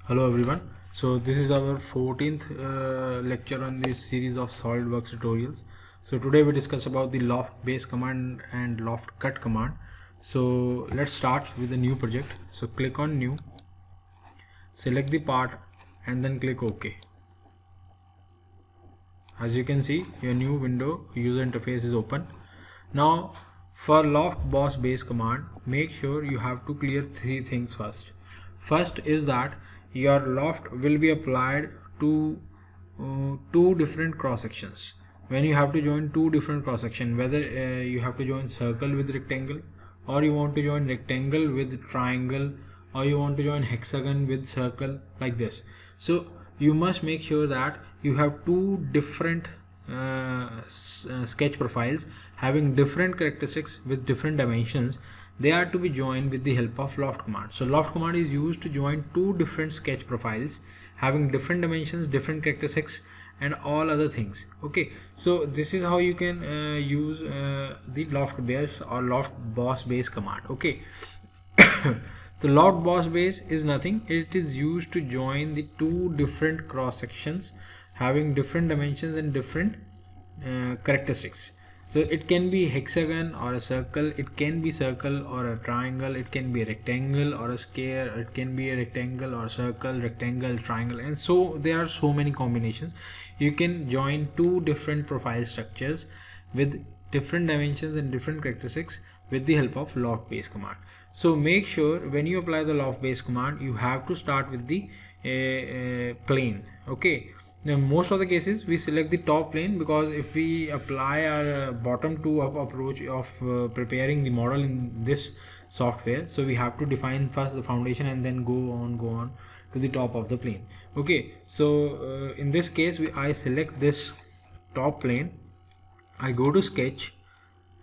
Hello everyone. So this is our 14th lecture on this series of SolidWorks tutorials. So today we discuss about the loft base command and loft cut command. So let's start with a new project. So click on new, select the part and then click OK. As you can see, your new window user interface is open. Now for loft boss base command, make sure you have to clear three things first. First is that your loft will be applied to two different cross sections. When you have to join two different cross sections, whether you have to join circle with rectangle, or you want to join rectangle with triangle, or you want to join hexagon with circle, like this. So you must make sure that you have two different sketch profiles having different characteristics with different dimensions. They are to be joined with the help of loft command. So loft command is used to join two different sketch profiles having different dimensions, different characteristics and all other things. Okay, so this is how you can use the loft base or loft boss base command. Okay. The loft boss base is nothing, it is used to join the two different cross sections having different dimensions and different characteristics. So it can be hexagon or a circle, it can be circle or a triangle, it can be a rectangle or a square, it can be a rectangle or circle, rectangle, triangle, and so there are so many combinations. You can join two different profile structures with different dimensions and different characteristics with the help of loft base command. So make sure when you apply the loft base command, you have to start with the plane. Okay. Now most of the cases we select the top plane, because if we apply our bottom to up approach of preparing the model in this software, so we have to define first the foundation and then go on to the top of the plane. Okay, so in this case I select this top plane, I go to sketch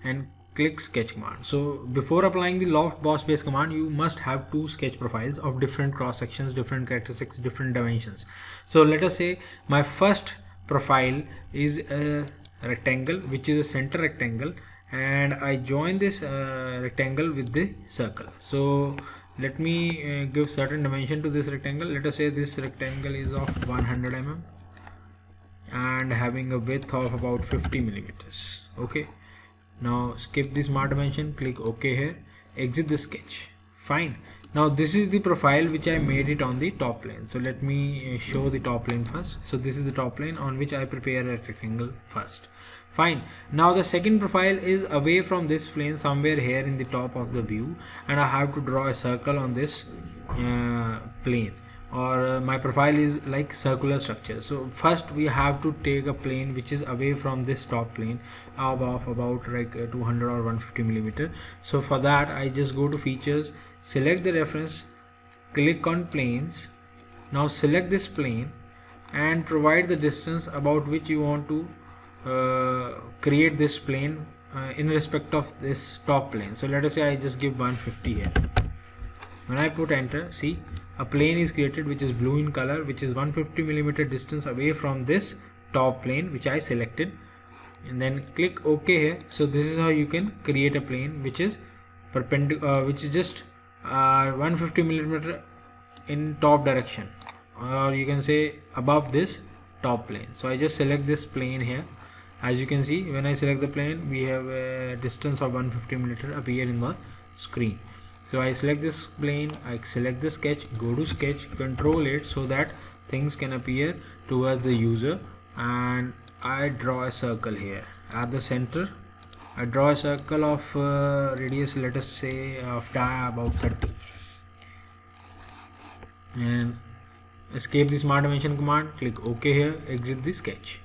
and click sketch command. So before applying the loft boss base command, you must have two sketch profiles of different cross sections, different characteristics, different dimensions. So let us say my first profile is a rectangle, which is a center rectangle, and I join this rectangle with the circle. So let me give certain dimension to this rectangle. Let us say this rectangle is of 100 mm and having a width of about 50 millimeters. Okay, now skip the smart dimension, click OK here, exit the sketch. Fine. Now this is the profile which I made it on the top plane. So let me show the top plane first. So this is the top plane on which I prepare a rectangle first. Fine. Now the second profile is away from this plane, somewhere here in the top of the view, and I have to draw a circle on this plane, or my profile is like circular structure. So first we have to take a plane which is away from this top plane of about like 200 or 150 millimeter. So for that I just go to features, select the reference, click on planes. Now select this plane and provide the distance about which you want to create this plane in respect of this top plane. So let us say I just give 150 here. When I put enter, see, a plane is created which is blue in color, which is 150 millimeter distance away from this top plane which I selected, and then click OK here. So this is how you can create a plane which is perpendicular, which is just 150 millimeter in top direction, or you can say above this top plane. So I just select this plane here. As you can see, when I select the plane, we have a distance of 150 millimeter appear in the screen. So I select this plane, I select the sketch, go to sketch, control it so that things can appear towards the user, and I draw a circle here at the center. I draw a circle of radius, let us say of dia about 30, and escape the smart dimension command, click OK here, exit the sketch.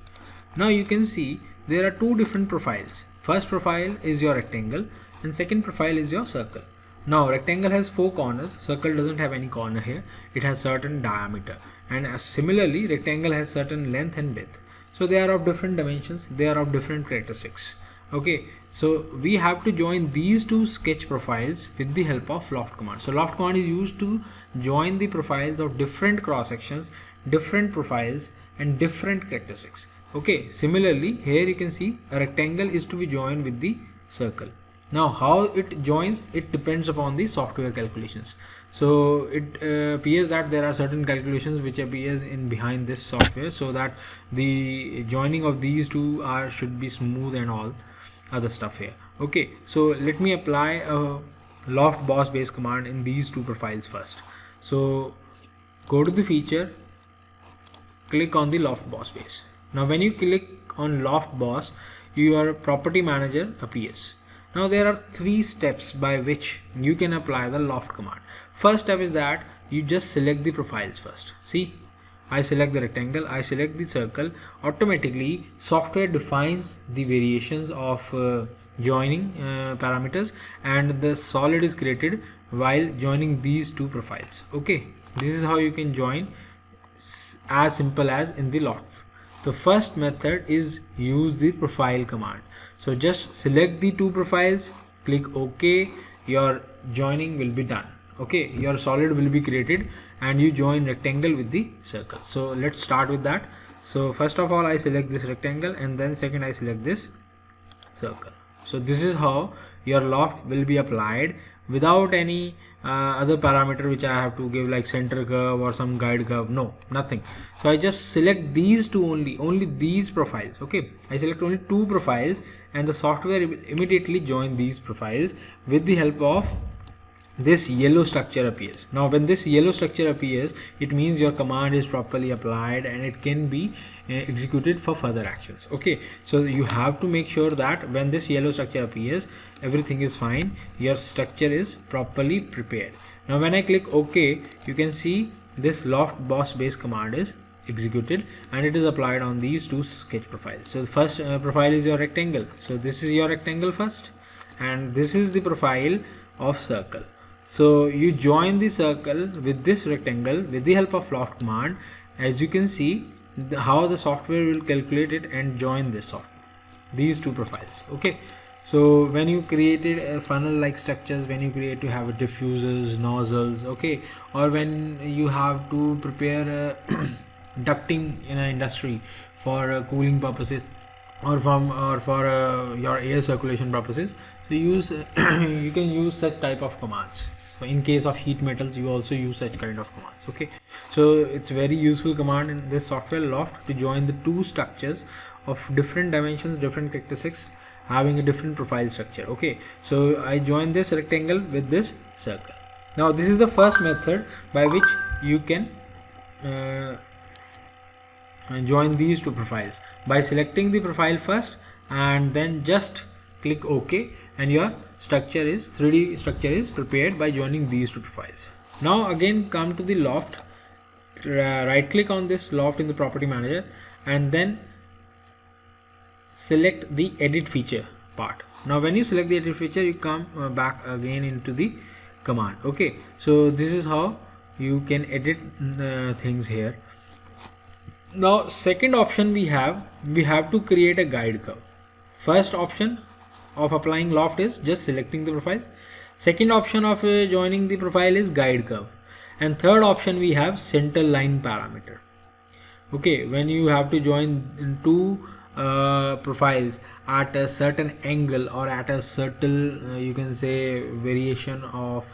Now you can see there are two different profiles. First profile is your rectangle and second profile is your circle. Now rectangle has 4 corners, circle doesn't have any corner here, it has certain diameter, and similarly rectangle has certain length and width. So they are of different dimensions, they are of different characteristics. Okay, so we have to join these two sketch profiles with the help of loft command. So loft command is used to join the profiles of different cross sections, different profiles and different characteristics. Okay, similarly here you can see a rectangle is to be joined with the circle. Now how it joins, it depends upon the software calculations. So it appears that there are certain calculations which appears in behind this software, so that the joining of these two should be smooth and all other stuff here. Okay, so let me apply a loft boss base command in these two profiles first. So go to the feature, click on the loft boss base. Now when you click on loft boss, your property manager appears. Now there are 3 steps by which you can apply the loft command. First step is that you just select the profiles first. See, I select the rectangle, I select the circle. Automatically software defines the variations of joining parameters, and the solid is created while joining these two profiles. Okay, this is how you can join, as simple as in the loft. The first method is use the profile command. So just select the two profiles, click OK, your joining will be done. Okay, your solid will be created and you join rectangle with the circle. So let's start with that. So first of all, I select this rectangle, and then second I select this circle. So this is how your loft will be applied without any other parameter which I have to give, like center curve or some guide curve. No, nothing. So I just select these two only these profiles. Okay, I select only 2 profiles, and the software will immediately join these profiles with the help of this yellow structure appears. Now when this yellow structure appears, it means your command is properly applied and it can be executed for further actions. Okay, so you have to make sure that when this yellow structure appears, everything is fine, your structure is properly prepared. Now when I click OK, you can see this loft boss base command is executed and it is applied on these 2 sketch profiles. So the first profile is your rectangle. So this is your rectangle first, and this is the profile of circle. So you join the circle with this rectangle with the help of loft command. As you can see how the software will calculate it and join these 2 profiles. Okay, so when you created a funnel like structures, when you create to have diffusers, nozzles, okay, or when you have to prepare ducting in an industry for cooling purposes or for your air circulation purposes, so you can use such type of commands. So in case of heat metals, you also use such kind of commands. Okay, so it's very useful command in this software loft to join the 2 structures of different dimensions, different characteristics, having a different profile structure. Okay, so I join this rectangle with this circle. Now this is the first method by which you can join these 2 profiles by selecting the profile first and then just click OK, and your 3D structure is prepared by joining these 2 profiles. Now again come to the loft, right click on this loft in the property manager, and then select the edit feature part. Now when you select the edit feature, you come back again into the command. Okay, so this is how you can edit things here. Now second option we have to create a guide curve. First option of applying loft is just selecting the profiles. Second option of joining the profile is guide curve, and third option we have center line parameter. Okay, when you have to join 2 profiles at a certain angle or at a certain you can say variation of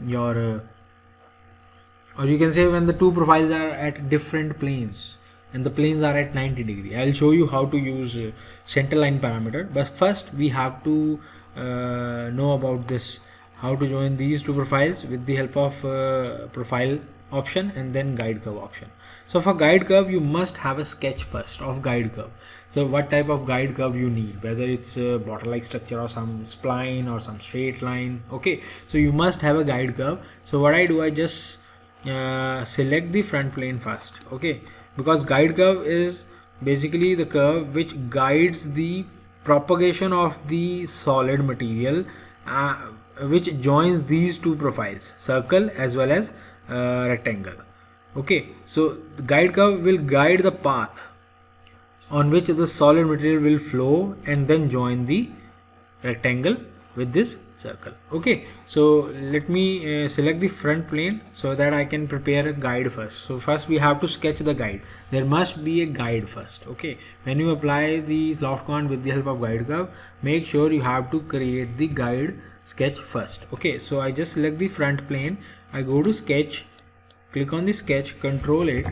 your or you can say when the 2 profiles are at different planes and the planes are at 90 degree. I'll show you how to use center line parameter, but first we have to know about this, how to join these 2 profiles with the help of profile option and then guide curve option. So for guide curve, you must have a sketch first of guide curve. So what type of guide curve you need, whether it's a bottle like structure or some spline or some straight line. Okay, so you must have a guide curve. So what I do, I just select the front plane first. Okay, because guide curve is basically the curve which guides the propagation of the solid material which joins these 2 profiles, circle as well as rectangle. Okay, so the guide curve will guide the path on which the solid material will flow and then join the rectangle with this circle. Okay, so let me select the front plane so that I can prepare a guide first. So first we have to sketch the guide. There must be a guide first. Okay, when you apply the loft command with the help of guide curve, make sure you have to create the guide sketch first. Okay, so I just select the front plane, I go to sketch, click on the sketch, control it.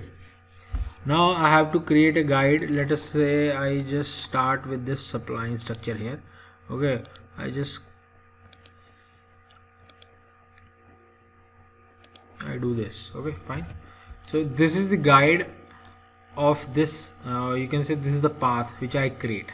Now I have to create a guide. Let us say I just start with this supply structure here. Okay, I do this. Okay, fine. So this is the guide of this, you can say this is the path which I create.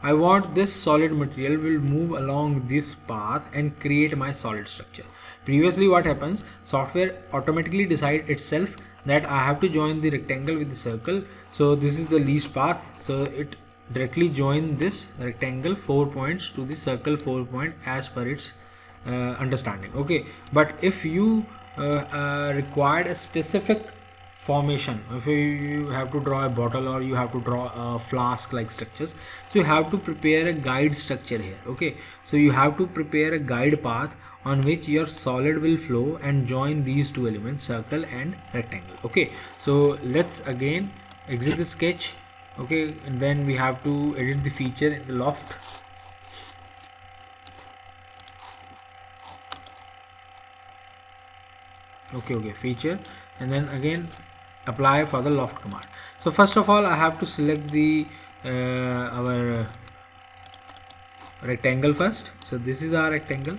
I want this solid material will move along this path and create my solid structure. Previously what happens, software automatically decide itself that I have to join the rectangle with the circle. So this is the least path, so it directly join this rectangle 4 points to the circle 4 point as per its understanding. Okay, but if you required a specific formation, if you have to draw a bottle or you have to draw a flask like structures, so you have to prepare a guide structure here. Okay, so you have to prepare a guide path on which your solid will flow and join these two elements, circle and rectangle. Okay, so let's again exit the sketch. Okay, and then we have to edit the feature in the loft. Okay, feature, and then again apply for the loft command. So first of all I have to select the our rectangle first. So this is our rectangle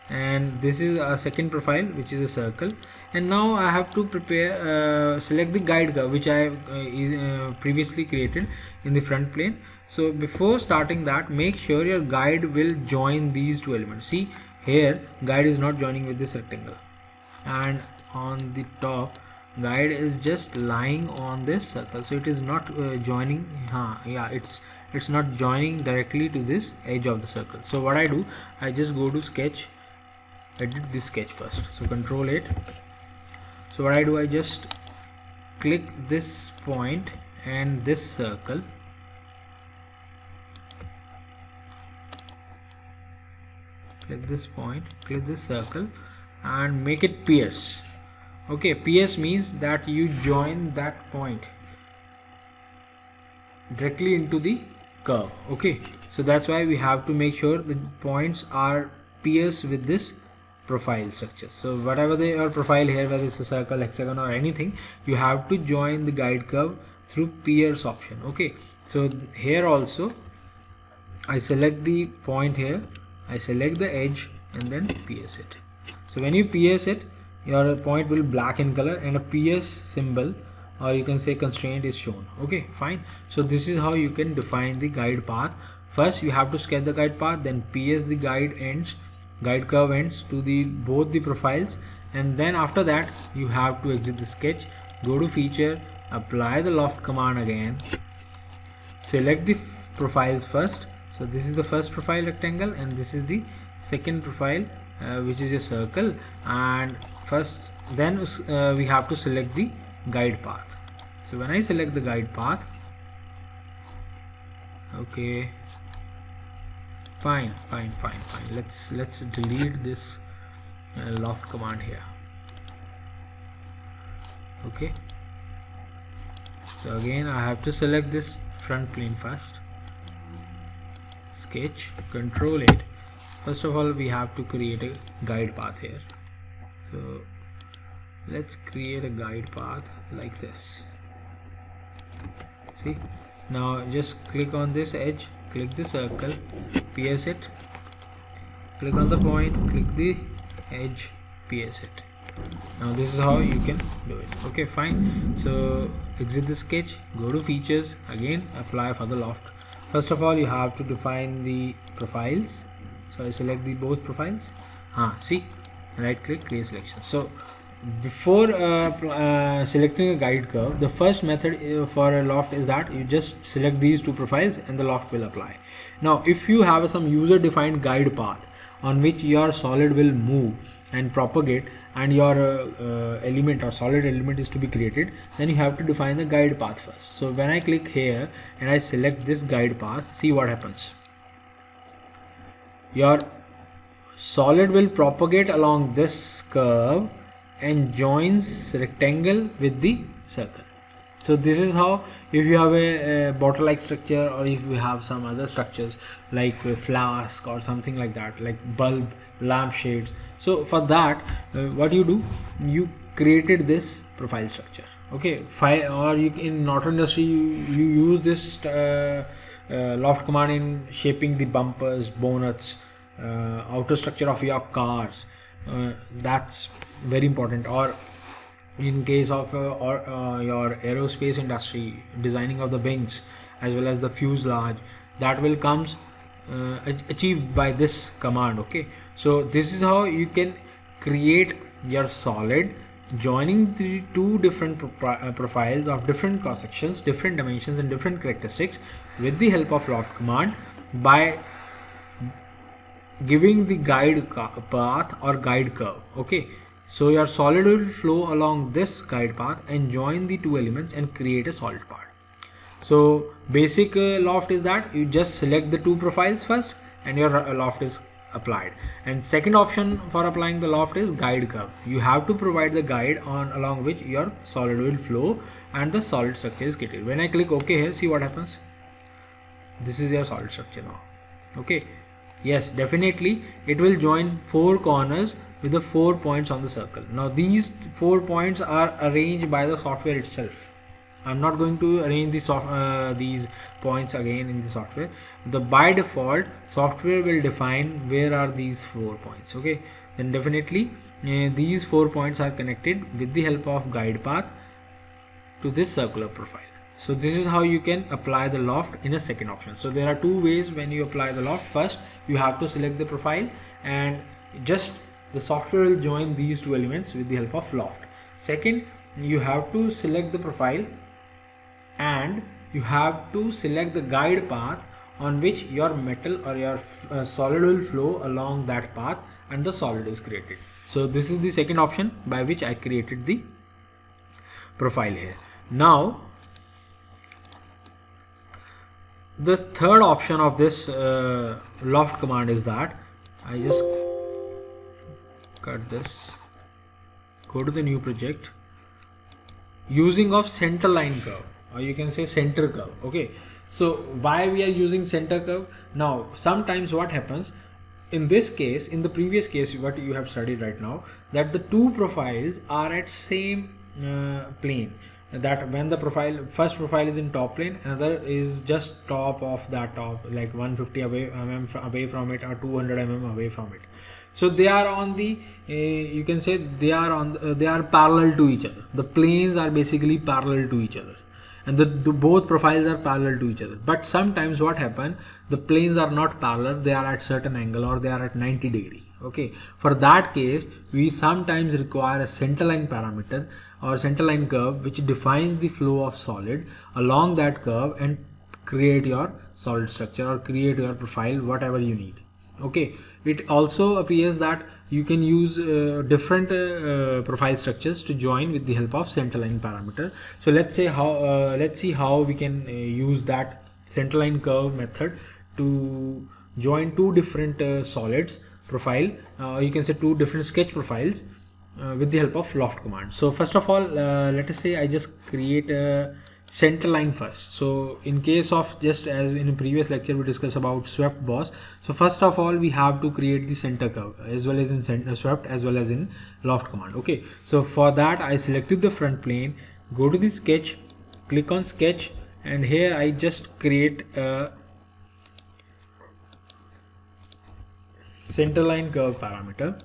and this is our second profile which is a circle, and now I have to prepare select the guide curve which I previously created in the front plane. So before starting that, make sure your guide will join these two elements. See here guide is not joining with this rectangle, and on the top guide is just lying on this circle, so it is not joining. It's not joining directly to this edge of the circle. So what I do, I just go to sketch, edit this sketch first, so control 8. So what I do, I just click this point and this circle, click this point, click this circle and make it pierce. Okay, pierce means that you join that point directly into the curve. Okay, so that's why we have to make sure the points are pierced with this profile structure. So whatever your profile here, whether it's a circle, hexagon or anything, you have to join the guide curve through pierce option. Okay, so here also I select the point here, I select the edge and then pierce it. So when you pierce it, your point will black in color and a pierce symbol, or you can say constraint, is shown. Okay, fine. So this is how you can define the guide path. First you have to sketch the guide path, then pierce the guide curve ends to the both the profiles, and then after that you have to exit the sketch, go to feature, apply the loft command again, select the profiles first. So this is the first profile rectangle and this is the second profile which is a circle, and then we have to select the guide path. So when I select the guide path, okay, fine, let's delete this loft command here. Okay, so again I have to select this front plane first, sketch, control 8. First of all we have to create a guide path here. So let's create a guide path like this. See, now just click on this edge, click the circle, pierce it, click on the point, click the edge, pierce it. Now this is how you can do it. Okay, fine. So exit the sketch, go to features, again apply for the loft. First of all you have to define the profiles. So I select the both profiles. See, right click, create selection. So before selecting a guide curve, the first method for a loft is that you just select these two profiles and the loft will apply. Now if you have some user defined guide path on which your solid will move and propagate, and your element or solid element is to be created, then you have to define the guide path first. So when I click here and I select this guide path, see what happens. Your solid will propagate along this curve and joins rectangle with the circle. So this is how, if you have a bottle like structure, or if you have some other structures like a flask or something like that, like bulb, lamp shades. So for that, what you do, you created this profile structure. Okay, or you, in auto industry, you use this loft command in shaping the bumpers, bonnets, outer structure of your cars. That's very important. Or in case of your aerospace industry, designing of the wings as well as the fuselage, that will comes achieved by this command. Okay, so this is how you can create your solid, joining the two different profiles of different cross sections, different dimensions and different characteristics with the help of loft command, by giving the guide path or guide curve. Okay, so your solid will flow along this guide path and join the two elements and create a solid part. So basic loft is that you just select the two profiles first and your loft is applied. And second option for applying the loft is guide curve. You have to provide the guide on along which your solid will flow and the solid structure is created. When I click OK here, see what happens. This is your solid structure now. Okay, yes, definitely it will join four corners with the 4 points on the circle. Now these 4 points are arranged by the software itself. I'm not going to arrange these points again in the software. By default, software will define where are these 4 points. Okay, then definitely these 4 points are connected with the help of guide path to this circular profile. So this is how you can apply the loft in a second option. So there are two ways when you apply the loft. First, you have to select the profile, and just the software will join these two elements with the help of loft. Second, you have to select the profile and you have to select the guide path on which your metal or your solid will flow along that path, and the solid is created. So this is the second option by which I created the profile here. Now the third option of this loft command is that I just cut this, go to the new project, using of center line curve, or you can say center curve. Okay, so why we are using center curve? Now sometimes what happens in this case, in the previous case what you have studied right now, that the two profiles are at same plane, that when the first profile is in top plane, another is just top of that top, like 150 mm away from it, or 200 mm away from it. So they are on the you can say they are parallel to each other. The planes are basically parallel to each other, and the both profiles are parallel to each other. But sometimes what happen, the planes are not parallel, they are at certain angle, or they are at 90 degree. Okay, for that case we sometimes require a centerline parameter or centerline curve which defines the flow of solid along that curve and create your solid structure or create your profile, whatever you need. Okay, it also appears that you can use different profile structures to join with the help of centerline parameter. So let's see how we can use that centerline curve method to join two different solids profile, you can say two different sketch profiles with the help of loft command. So first of all, let us say I just create a center line first. So in case of, just as in a previous lecture we discussed about swept boss, so first of all we have to create the center curve as well as in swept as well as in loft command. Okay, so for that I selected the front plane, go to the sketch, click on sketch, and here I just create a center line curve parameter.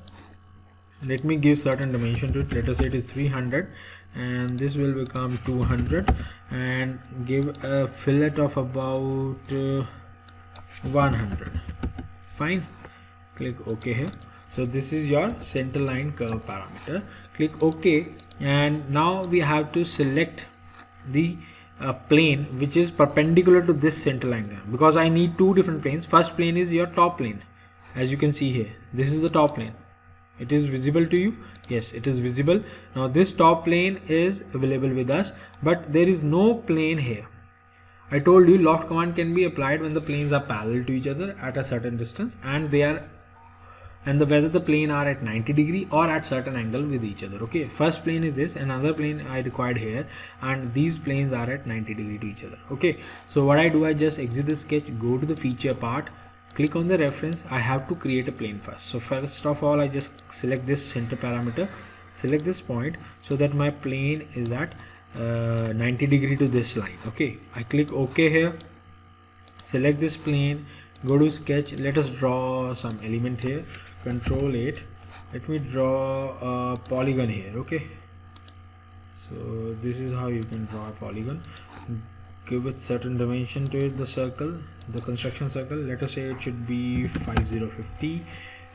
Let me give certain dimension to it. Let us say it is 300 and this will become 200, and give a fillet of about 100. Fine, click OK here. So this is your center line curve parameter. Click OK, and now we have to select the plane which is perpendicular to this center line curve, because I need two different planes. First plane is your top plane, as you can see here. This is the top plane. It is visible to you? Yes, it is visible. Now this top plane is available with us, but there is no plane here. I told you loft command can be applied when the planes are parallel to each other at a certain distance and they are and whether the plane are at 90 degree or at certain angle with each other. Okay, first plane is this, another plane I required here, and these planes are at 90 degree to each other. Okay, so what I do, I just exit the sketch, go to the feature part, click on the reference. I have to create a plane first. So first of all, I just select this center parameter, select this point so that my plane is at 90 degree to this line. Okay, I click OK here, select this plane, go to sketch, let us draw some element here, control 8, let me draw a polygon here. Okay, so this is how you can draw a polygon. Give it certain dimension to it, the circle, the construction circle. Let us say it should be 5050,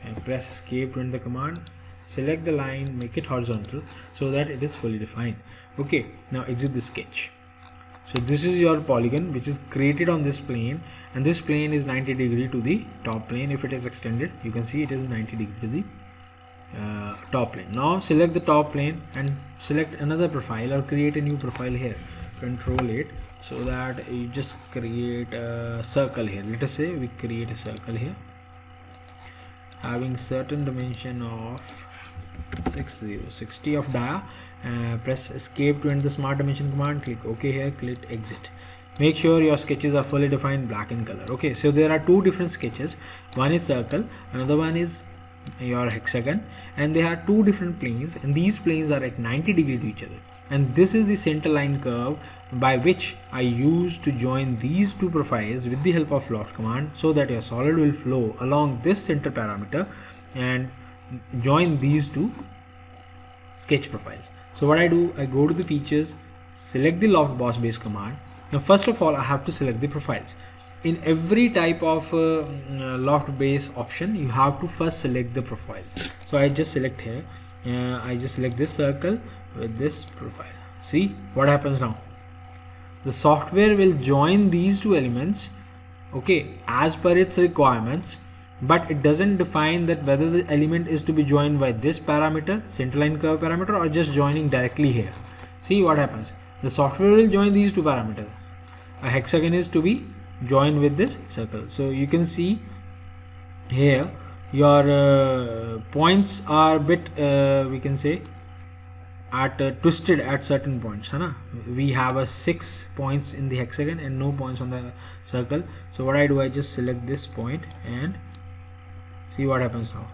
and press escape to enter the command. Select the line, make it horizontal so that it is fully defined. Okay, now exit the sketch. So this is your polygon which is created on this plane, and this plane is 90 degree to the top plane. If it is extended, you can see it is 90 degree to the top plane. Now select the top plane and select another profile or create a new profile here, control 8, so that you just create a circle here. Let us say we create a circle here having certain dimension of 60 of dia. Press escape to enter the smart dimension command, click OK here, click exit. Make sure your sketches are fully defined, black in color. Okay, so there are two different sketches, one is circle, another one is your hexagon, and they are two different planes, and these planes are at 90 degree to each other, and this is the center line curve by which I use to join these two profiles with the help of loft command, so that your solid will flow along this center parameter and join these two sketch profiles. So what I do, I go to the features, select the loft boss base command. Now first of all, I have to select the profiles. In every type of loft base option, you have to first select the profiles. So I just select here, I just select this circle with this profile. See what happens now, the software will join these two elements, okay, as per its requirements, but it doesn't define that whether the element is to be joined by this parameter, centerline curve parameter, or just joining directly here. See what happens, the software will join these two parameters. A hexagon is to be joined with this circle. So you can see here your points are a bit we can say at twisted at certain points, है ना? We have a 6 points in the hexagon and no points on the circle. So what I do, I just select this point and see what happens now.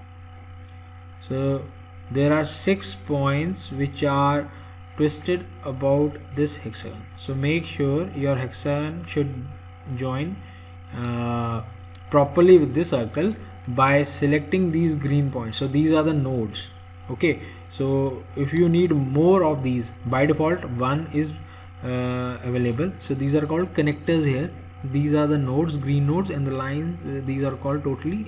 So there are 6 points which are twisted about this hexagon. So make sure your hexagon should join properly with this circle by selecting these green points. So these are the nodes. Okay, so if you need more of these, by default one is available. So these are called connectors here. These are the nodes, green nodes, and the lines, these are called totally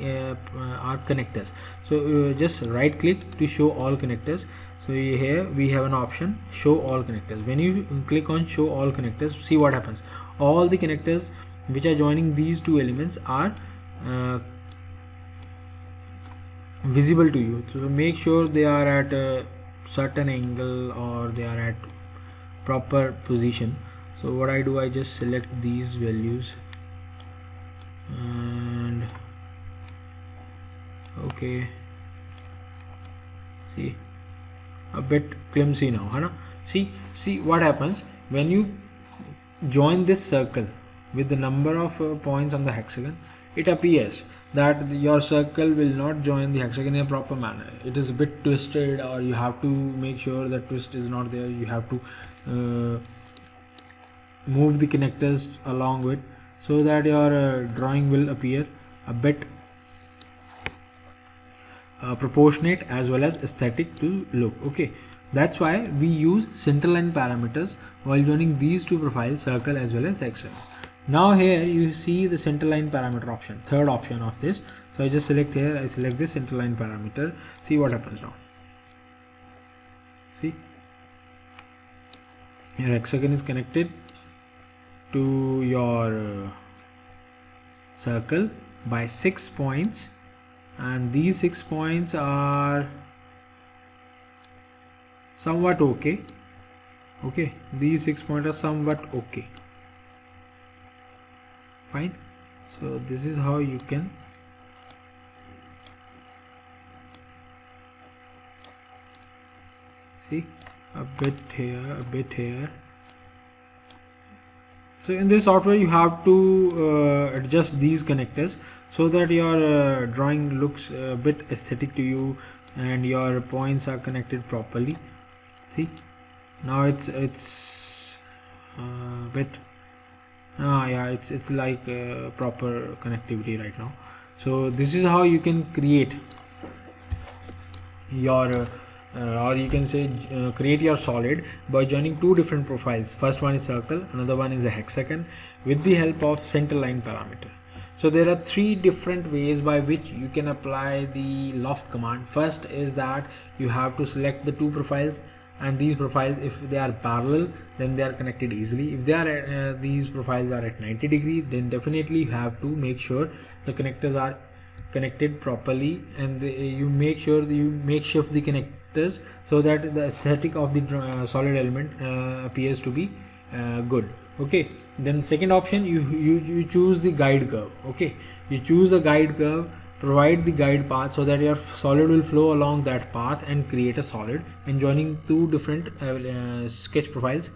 are connectors. So just right click to show all connectors. So here we have an option, show all connectors. When you click on show all connectors, see what happens. All the connectors which are joining these two elements are visible to you. So make sure they are at a certain angle or they are at proper position. So what I do, I just select these values and okay, see, a bit clumsy now, है ना? See what happens when you join this circle with the number of points on the hexagon. It appears that your circle will not join the hexagon in a proper manner. It is a bit twisted, or you have to make sure that twist is not there. You have to move the connectors along with, so that your drawing will appear a bit proportionate as well as aesthetic to look. Okay, that's why we use centerline parameters while joining these two profiles, circle as well as hexagon. Now here you see the centerline parameter option, third option of this. So I just select here, I select this centerline parameter. See what happens now. See, your hexagon is connected to your circle by 6 points, and these 6 points are somewhat okay. Okay, these 6 points are somewhat okay. Fine. So this is how you can see, a bit here, a bit here. So in this software you have to adjust these connectors so that your drawing looks a bit aesthetic to you and your points are connected properly. See, now it's bit yeah, it's like proper connectivity right now. So this is how you can create your or you can say create your solid by joining two different profiles. First one is circle, another one is a hexagon, with the help of center line parameter. So there are three different ways by which you can apply the loft command. First is that you have to select the two profiles, and these profiles, if they are parallel, then they are connected easily. If they are these profiles are at 90 degrees, then definitely you have to make sure the connectors are connected properly, and you make sure that you makeshift the connectors so that the aesthetic of the solid element appears to be good. Okay, then second option, you choose the guide curve. Okay, you choose the guide curve, provide the guide path so that your solid will flow along that path and create a solid, and joining two different sketch profiles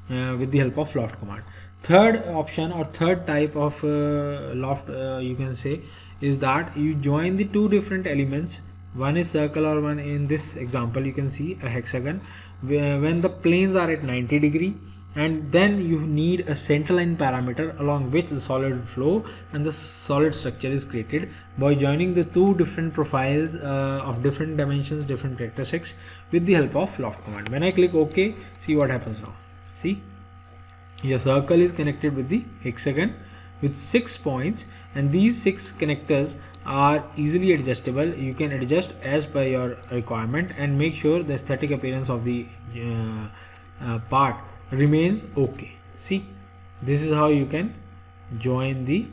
with the help of loft command. Third option or third type of loft you can say is that you join the two different elements. One is circle, or one, in this example you can see a hexagon, when the planes are at 90 degree, and then you need a center line parameter along which the solid will flow and the solid structure is created by joining the two different profiles of different dimensions, different characteristics, with the help of loft command. When I click OK, see what happens now. See, your circle is connected with the hexagon with 6 points, and these 6 connectors are easily adjustable. You can adjust as per your requirement and make sure the aesthetic appearance of the part remains okay. See, this is how you can join the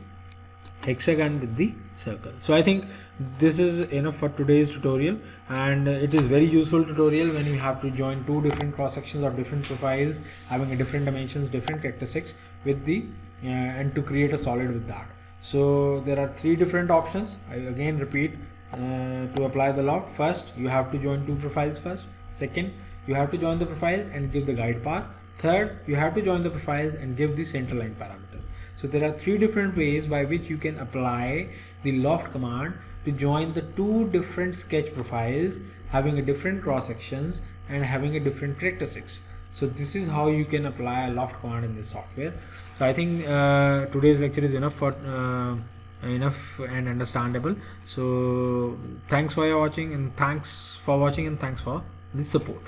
hexagon with the circle. So I think this is enough for today's tutorial, and it is very useful tutorial when you have to join two different cross sections of different profiles having a different dimensions, different characteristics with the and to create a solid with that. So there are three different options. I again repeat, to apply the loft. First, you have to join two profiles first. Second, you have to join the profiles and give the guide path. Third, you have to join the profiles and give the center line parameters. So there are three different ways by which you can apply the loft command to join the two different sketch profiles having a different cross sections and having a different characteristics. So this is how you can apply a loft command in this software. So I think today's lecture is enough and understandable. So thanks for watching, and thanks for the support.